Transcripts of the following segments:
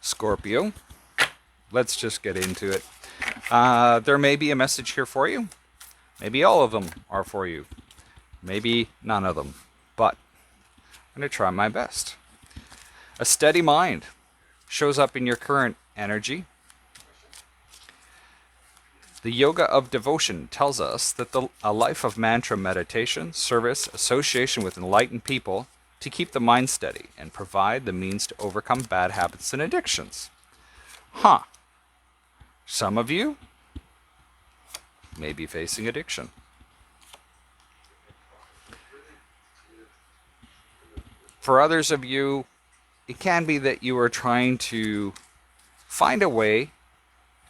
Scorpio, let's just get into it. There may be a message here for you. Maybe all of them are for you. Maybe none of them. But I'm going to try my best. A steady mind shows up in your current energy. The yoga of devotion tells us that a life of mantra meditation, service, association with enlightened people to keep the mind steady and provide the means to overcome bad habits and addictions. Some of you may be facing addiction. For others of you, it can be that you are trying to find a way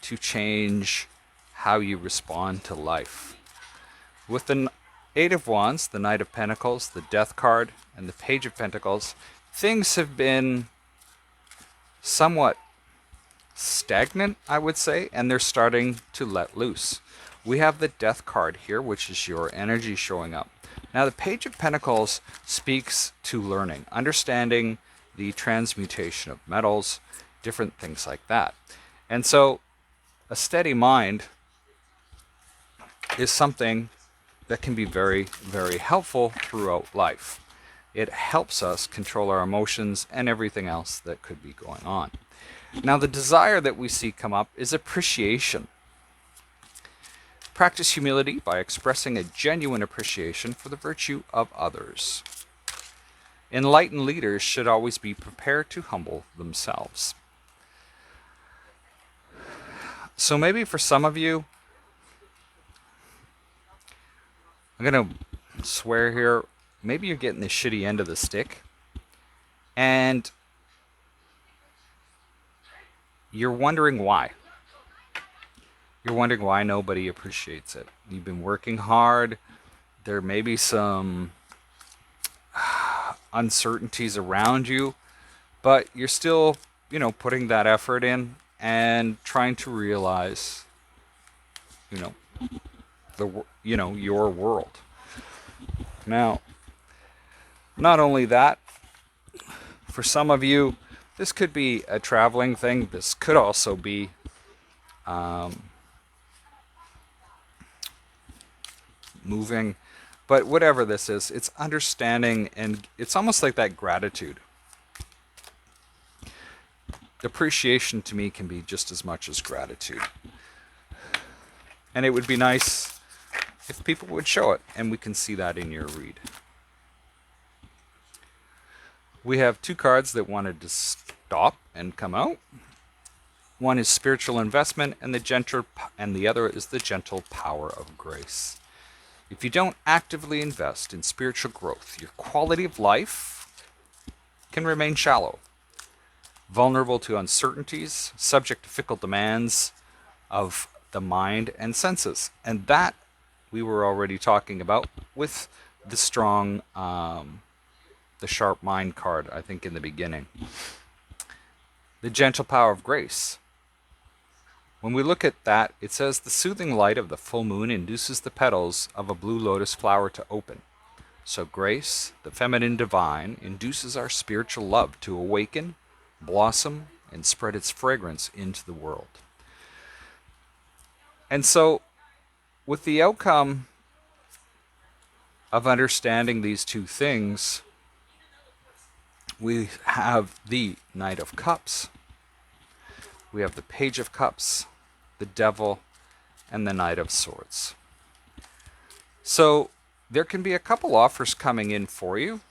to change how you respond to life. With the Eight of Wands, the Knight of Pentacles, the Death card, and the Page of Pentacles, things have been somewhat stagnant, I would say, and they're starting to let loose. We have the Death card here, which is your energy showing up. Now, the Page of Pentacles speaks to learning, understanding the transmutation of metals, different things like that. And so, a steady mind is something that can be very, very helpful throughout life. It helps us control our emotions and everything else that could be going on. Now, the desire that we see come up is appreciation. Practice humility by expressing a genuine appreciation for the virtue of others. Enlightened leaders should always be prepared to humble themselves. So maybe for some of you, I'm going to swear here, maybe you're getting the shitty end of the stick, and you're wondering why. You're wondering why nobody appreciates it. You've been working hard. There may be some uncertainties around you, but you're still, putting that effort in and trying to realize, your world. Now, not only that, for some of you, this could be a traveling thing. This could also be moving. But whatever this is, it's understanding, and it's almost like that gratitude. Appreciation to me can be just as much as gratitude. And it would be nice if people would show it, and we can see that in your read. We have two cards that wanted to stop and come out. One is spiritual investment, and the other is the gentle power of grace. If you don't actively invest in spiritual growth, your quality of life can remain shallow, vulnerable to uncertainties, subject to fickle demands of the mind and senses. And that we were already talking about with the strong, the sharp mind card, I think, in the beginning. The gentle power of grace. When we look at that, it says the soothing light of the full moon induces the petals of a blue lotus flower to open. So grace, the feminine divine, induces our spiritual love to awaken, blossom, and spread its fragrance into the world. And so, with the outcome of understanding these two things, we have the Knight of Cups, we have the Page of Cups, the Devil, and the Knight of Swords. So there can be a couple offers coming in for you,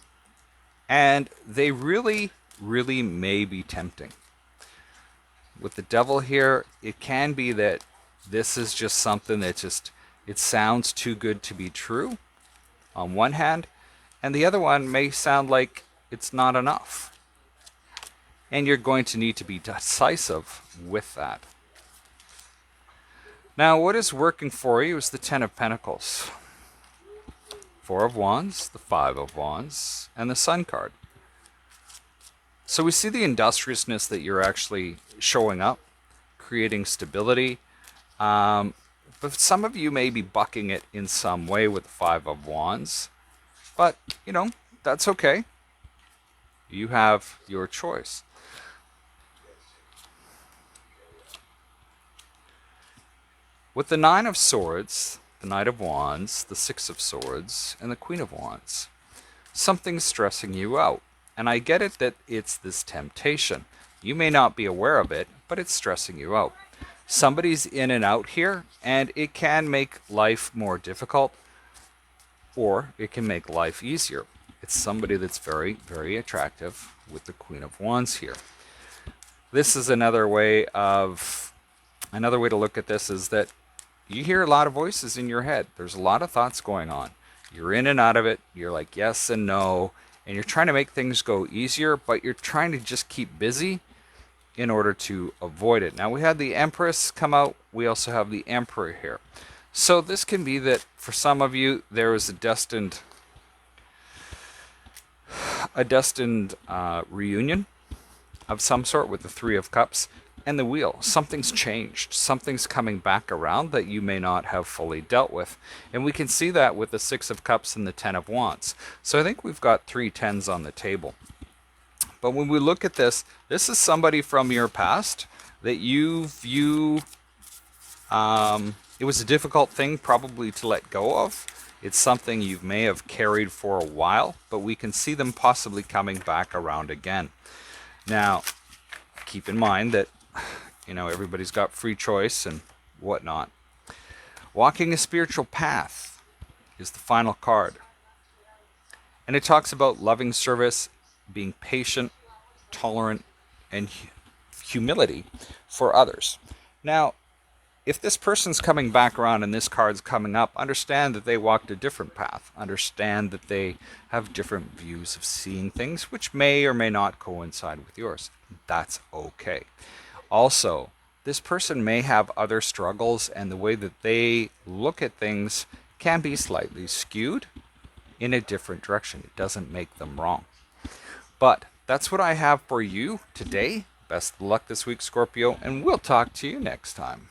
and they really, really may be tempting. With the Devil here, it can be that this is just something that it sounds too good to be true on one hand, and the other one may sound like it's not enough. And you're going to need to be decisive with that. Now, what is working for you is the Ten of Pentacles, Four of Wands, the Five of Wands, and the Sun card. So we see the industriousness that you're actually showing up, creating stability. But some of you may be bucking it in some way with the Five of Wands. But, that's okay. You have your choice. With the Nine of Swords, the Knight of Wands, the Six of Swords, and the Queen of Wands, something's stressing you out. And I get it that it's this temptation. You may not be aware of it, but it's stressing you out. Somebody's in and out here, and it can make life more difficult, or it can make life easier. It's somebody that's very, very attractive with the Queen of Wands here. This is another way to look at this is that you hear a lot of voices in your head. There's a lot of thoughts going on. You're in and out of it. You're like yes and no, and you're trying to make things go easier, but you're trying to just keep busy in order to avoid it. Now we had the Empress come out. We also have the Emperor here. So this can be that for some of you there is a destined reunion of some sort with the Three of Cups and the Wheel. Something's changed. Something's coming back around that you may not have fully dealt with. And we can see that with the Six of Cups and the Ten of Wands. So I think we've got 3 tens on the table. But when we look at this, this is somebody from your past that you view, it was a difficult thing probably to let go of. It's something you may have carried for a while, but we can see them possibly coming back around again. Now, keep in mind that, everybody's got free choice and whatnot. Walking a spiritual path is the final card. And it talks about loving service, being patient, tolerant, and humility for others. Now, if this person's coming back around and this card's coming up, understand that they walked a different path. Understand that they have different views of seeing things, which may or may not coincide with yours. That's okay. Also, this person may have other struggles, and the way that they look at things can be slightly skewed in a different direction. It doesn't make them wrong. But that's what I have for you today. Best of luck this week, Scorpio, and we'll talk to you next time.